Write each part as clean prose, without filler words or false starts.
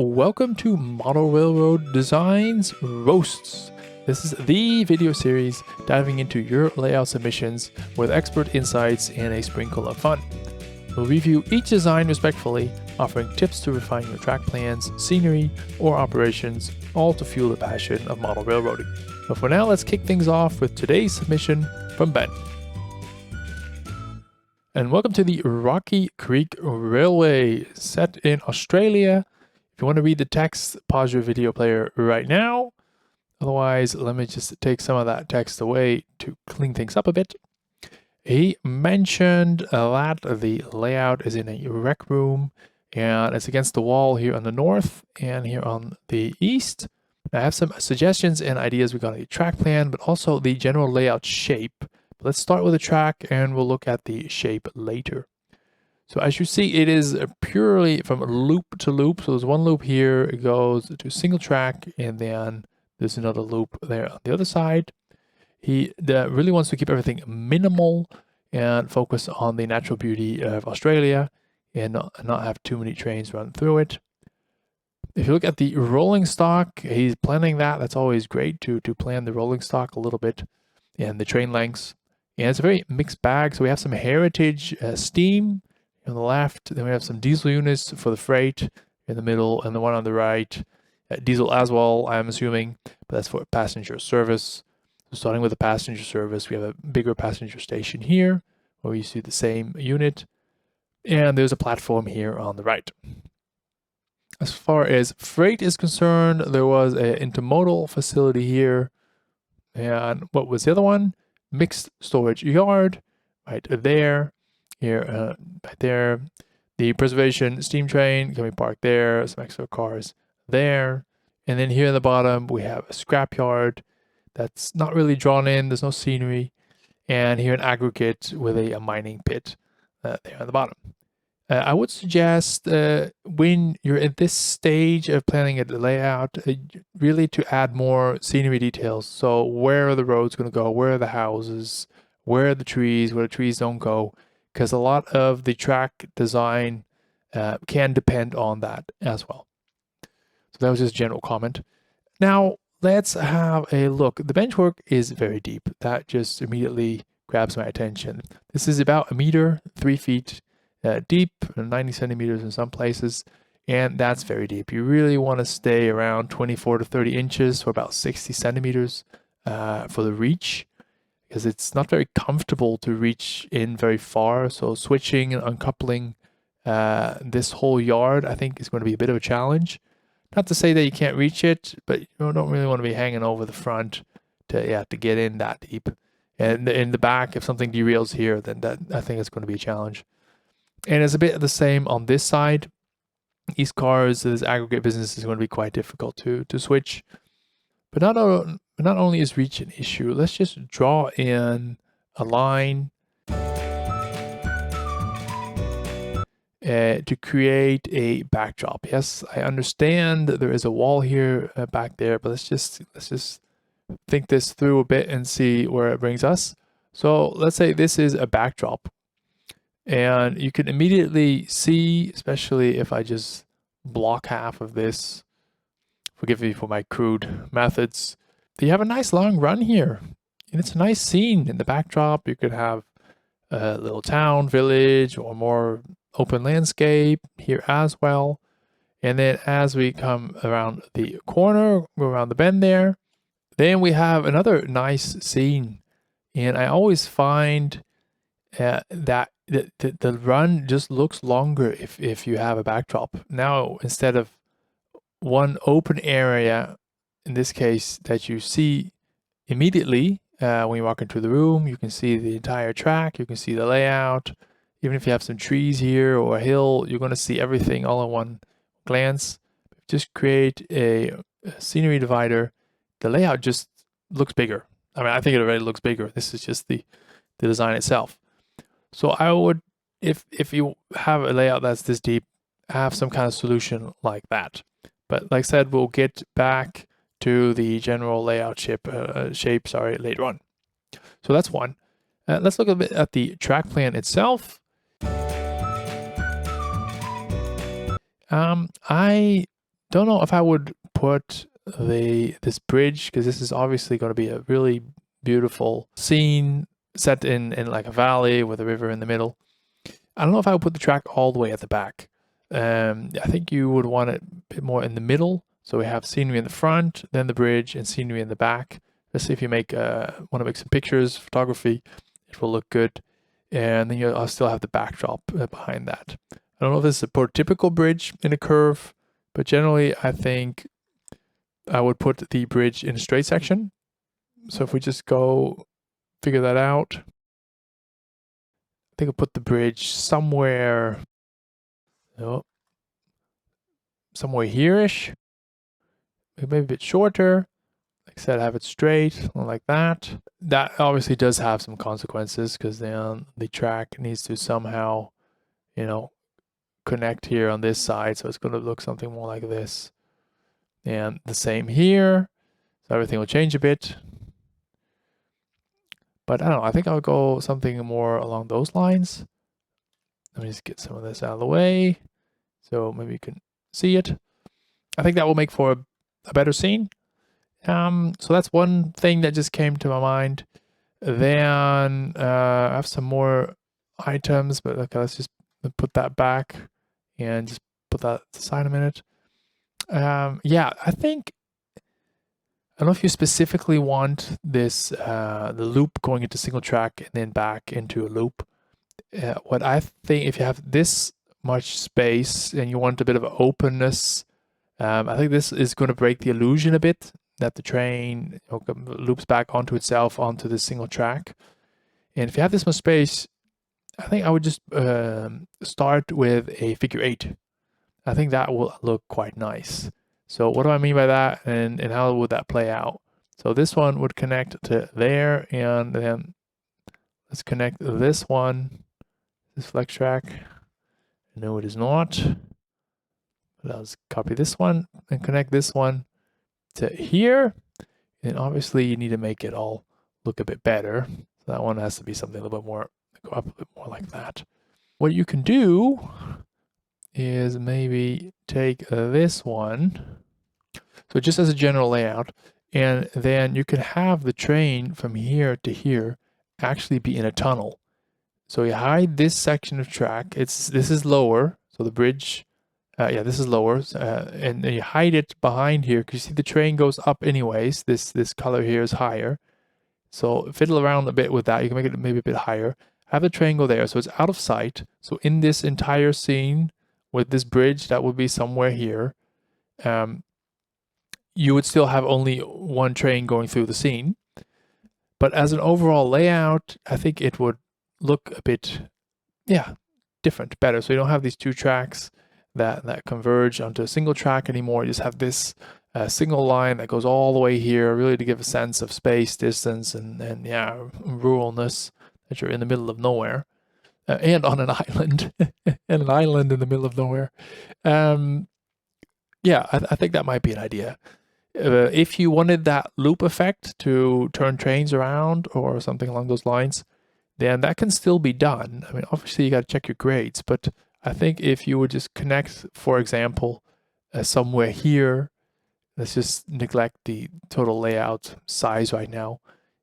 Welcome to Model Railroad Designs Roasts. This is the video series diving into your layout submissions with expert insights and a sprinkle of fun. We'll review each design respectfully, offering tips to refine your track plans, scenery, or operations, all to fuel the passion of model railroading. But for now, let's kick things off with today's submission from Ben. And welcome to the Rocky Creek Railway, set in Australia. If you want to read the text, pause your video player right now. Otherwise, let me just take some of that text away to clean things up a bit. He mentioned that the layout is in a rec room and it's against the wall here on the north and here on the east. I have some suggestions and ideas regarding the track plan, but also the general layout shape. Let's start with the track and we'll look at the shape later. So as you see, it is purely from loop to loop. So there's one loop here, it goes to single track, and then there's another loop there on the other side. He really wants to keep everything minimal and focus on the natural beauty of Australia and not have too many trains run through it. If you look at the rolling stock, he's planning that. That's always great to plan the rolling stock a little bit and the train lengths. And it's a very mixed bag. So we have some heritage steam on the left, then we have some diesel units for the freight in the middle, and the one on the right, diesel as well, I'm assuming, but that's for passenger service. So starting with the passenger service, we have a bigger passenger station here, where you see the same unit, and there's a platform here on the right. As far as freight is concerned, there was an intermodal facility here, and what was the other one? Mixed storage yard, right there. Here, right there, the preservation steam train can be parked there, some extra cars there. And then here in the bottom, we have a scrapyard that's not really drawn in, there's no scenery. And here an aggregate with a mining pit there on the bottom. I would suggest when you're at this stage of planning a layout, really to add more scenery details. So where are the roads going to go? Where are the houses? Where are the trees? Where the trees don't go? Because a lot of the track design can depend on that as well. So that was just a general comment. Now, let's have a look. The benchwork is very deep. That just immediately grabs my attention. This is about 1 meter, 3 feet deep, 90 centimeters in some places, and that's very deep. You really want to stay around 24 to 30 inches, so about 60 centimeters for the reach, because it's not very comfortable to reach in very far. So switching and uncoupling this whole yard, I think, is going to be a bit of a challenge. Not to say that you can't reach it, but you don't really want to be hanging over the front to get in that deep. And in the back, if something derails here, then that, I think, it's going to be a challenge. And it's a bit the same on this side. These cars, this aggregate business is going to be quite difficult to switch. But not only is reach an issue, let's just draw in a line to create a backdrop. Yes, I understand that there is a wall here back there, but let's just think this through a bit and see where it brings us. So let's say this is a backdrop, and you can immediately see, especially if I just block half of this, forgive me for my crude methods, you have a nice long run here. And it's a nice scene in the backdrop. You could have a little town, village, or more open landscape here as well. And then as we come around the corner, go around the bend there, then we have another nice scene. And I always find that the run just looks longer if you have a backdrop. Now, instead of one open area, in this case, that you see immediately when you walk into the room, you can see the entire track, you can see the layout. Even if you have some trees here or a hill, you're going to see everything all in one glance. Just create a scenery divider. The layout just looks bigger. I mean, I think it already looks bigger. This is just the design itself. So I would, if you have a layout that's this deep, have some kind of solution like that. But like I said, we'll get back to the general layout shape later on. So that's one. Let's look a bit at the track plan itself. I don't know if I would put this bridge, because this is obviously going to be a really beautiful scene set in like a valley with a river in the middle. I don't know if I would put the track all the way at the back. I think you would want it a bit more in the middle. So we have scenery in the front, then the bridge, and scenery in the back. Let's see if you want to make some pictures, photography, it will look good. And then I'll still have the backdrop behind that. I don't know if this is a prototypical bridge in a curve, but generally I think I would put the bridge in a straight section. So if we just go figure that out, I think I'll put the bridge somewhere, somewhere here-ish, maybe a bit shorter. Like I said, have it straight, like that. That obviously does have some consequences, because then the track needs to somehow, connect here on this side. So it's going to look something more like this. And the same here. So everything will change a bit. But I don't know, I think I'll go something more along those lines. Let me just get some of this out of the way, so maybe you can see it. I think that will make for a better scene. So that's one thing that just came to my mind. Then I have some more items, but okay, let's just put that back and just put that aside a minute. Yeah, I don't know if you specifically want this the loop going into single track and then back into a loop. What I think, if you have this much space and you want a bit of openness, I think this is going to break the illusion a bit that the train loops back onto itself onto the single track. And if you have this much space, I think I would just start with a figure 8. I think that will look quite nice. So what do I mean by that, and how would that play out? So this one would connect to there, and then let's connect this one, this flex track. No, it is not. Let's copy this one and connect this one to here. And obviously you need to make it all look a bit better. So that one has to be something a little bit more, go up a bit more like that. What you can do is maybe take this one. So just as a general layout, and then you can have the train from here to here actually be in a tunnel. So you hide this section of track. This is lower, so the bridge, this is lower, and you hide it behind here, because you see the train goes up anyways. This color here is higher, so fiddle around a bit with that. You can make it maybe a bit higher. Have the train go there, so it's out of sight. So in this entire scene with this bridge, that would be somewhere here. You would still have only one train going through the scene. But as an overall layout, I think it would look a bit, different, better. So you don't have these two tracks that converge onto a single track anymore. You just have this single line that goes all the way here, really to give a sense of space, distance, and ruralness, that you're in the middle of nowhere. And on an island, and an island in the middle of nowhere. I think that might be an idea. If you wanted that loop effect to turn trains around or something along those lines, then that can still be done. I mean, obviously you got to check your grades, but I think if you would just connect, for example, somewhere here, let's just neglect the total layout size right now,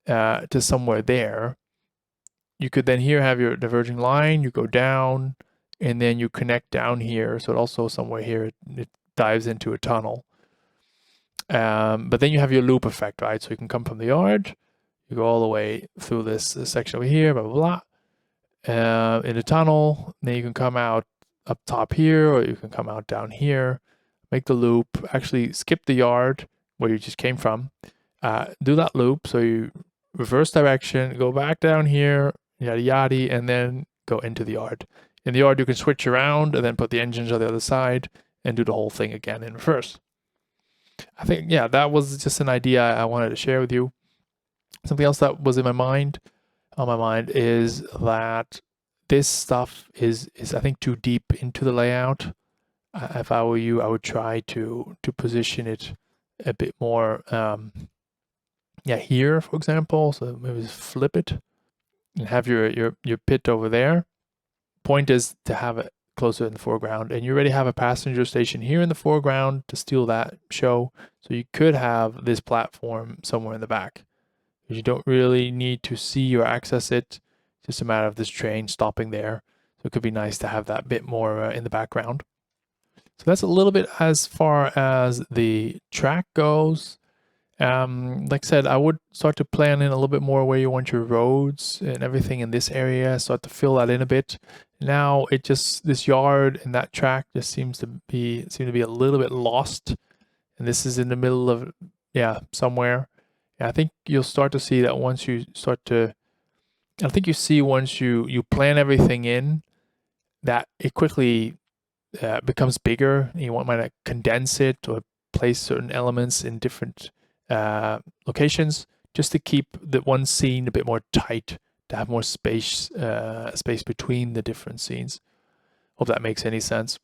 to somewhere there, you could then here have your diverging line, you go down, and then you connect down here. So it also somewhere here, it dives into a tunnel. But then you have your loop effect, right? So you can come from the yard, you go all the way through this section over here, blah, blah, blah, in a tunnel. Then you can come out up top here, or you can come out down here, make the loop, actually skip the yard where you just came from, do that loop. So you reverse direction, go back down here, yada yada, and then go into the yard. In the yard, you can switch around and then put the engines on the other side and do the whole thing again in reverse. I think, that was just an idea I wanted to share with you. Something else that was on my mind is that this stuff is I think too deep into the layout. If I were you, I would try to position it a bit more. Here, for example. So maybe just flip it and have your pit over there. Point is to have it closer in the foreground. And you already have a passenger station here in the foreground to steal that show. So you could have this platform somewhere in the back. You don't really need to see or access it. It's just a matter of this train stopping there. So it could be nice to have that bit more in the background. So that's a little bit as far as the track goes. Like I said, I would start to plan in a little bit more where you want your roads and everything in this area. Start to fill that in a bit. Now it just, this yard and that track just seem to be a little bit lost. And this is in the middle of, somewhere. And I think you'll start to see that once you start to, I think you see once you plan everything in, that it quickly becomes bigger. You might to condense it or place certain elements in different locations just to keep the one scene a bit more tight, to have more space between the different scenes. Hope that makes any sense.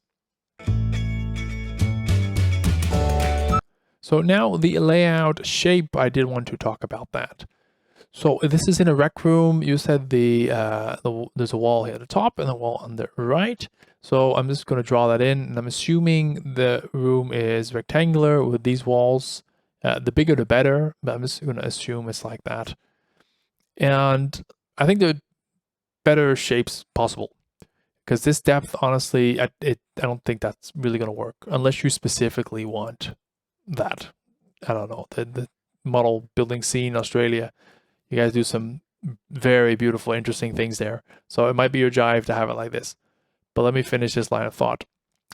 So now the layout shape, I did want to talk about that. So this is in a rec room. You said there's a wall here at the top and a wall on the right. So I'm just going to draw that in, and I'm assuming the room is rectangular with these walls. The bigger the better, but I'm just going to assume it's like that. And I think the better shapes possible, because this depth, honestly, I don't think that's really going to work unless you specifically want that. I don't know, the model building scene in Australia. You guys do some very beautiful, interesting things there. So it might be your jive to have it like this. But let me finish this line of thought.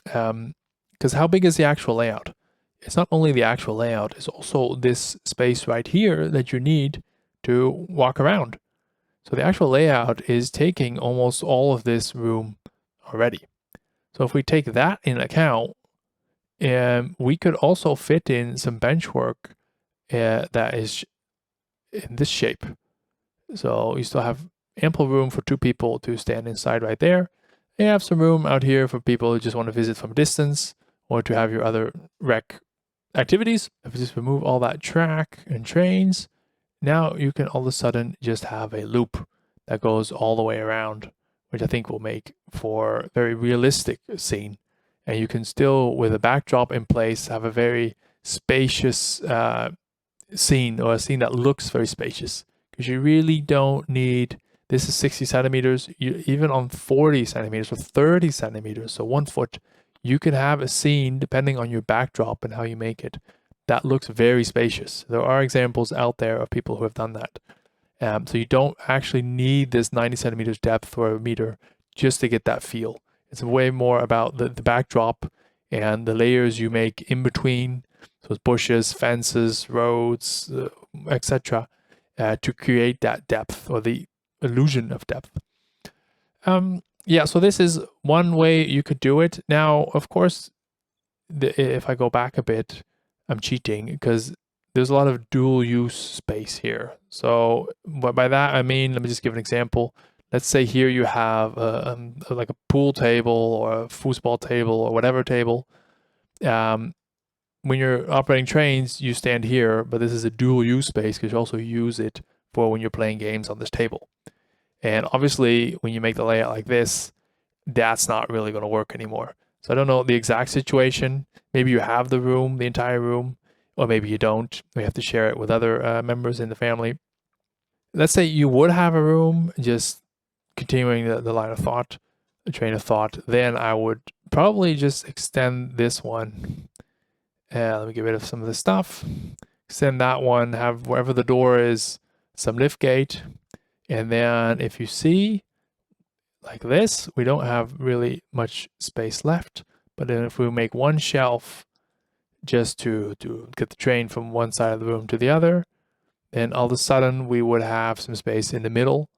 Because how big is the actual layout? It's not only the actual layout, it's also this space right here that you need to walk around. So the actual layout is taking almost all of this room already. So if we take that in account, we could also fit in some benchwork that is in this shape. So you still have ample room for 2 people to stand inside right there. You have some room out here for people who just want to visit from a distance or to have your other rec activities. If you just remove all that track and trains, now you can all of a sudden just have a loop that goes all the way around, which I think will make for a very realistic scene. And you can still, with a backdrop in place, have a very spacious scene, or a scene that looks very spacious, because you really don't need, this is 60 centimeters, even on 40 centimeters or 30 centimeters, so 1 foot, you can have a scene, depending on your backdrop and how you make it, that looks very spacious. There are examples out there of people who have done that. So you don't actually need this 90 centimeters depth or a meter just to get that feel. It's way more about the backdrop and the layers you make in between, so it's bushes, fences, roads, etc., to create that depth or the illusion of depth. So this is one way you could do it. Now, of course, if I go back a bit, I'm cheating because there's a lot of dual use space here. So by that I mean, let me just give an example. Let's say here you have like a pool table or a foosball table or whatever table. When you're operating trains, you stand here, but this is a dual use space because you also use it for when you're playing games on this table. And obviously, when you make the layout like this, that's not really going to work anymore. So I don't know the exact situation. Maybe you have the room, the entire room, or maybe you don't. We have to share it with other members in the family. Let's say you would have a room, just continuing the line of thought, the train of thought, then I would probably just extend this one. Let me get rid of some of the stuff. Extend that one, have wherever the door is, some lift gate. And then if you see, like this, we don't have really much space left. But then if we make one shelf just to get the train from one side of the room to the other, then all of a sudden we would have some space in the middle.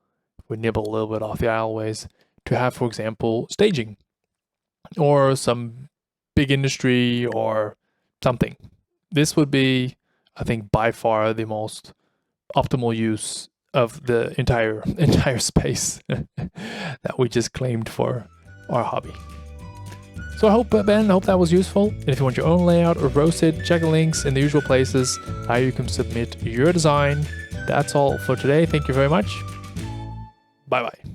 We nibble a little bit off the aisleways to have, for example, staging or some big industry or something. This would be, I think, by far the most optimal use of the entire space that we just claimed for our hobby. So I hope, Ben, that was useful. And if you want your own layout or roasted, check the links in the usual places how you can submit your design. That's all for today. Thank you very much. Bye-bye.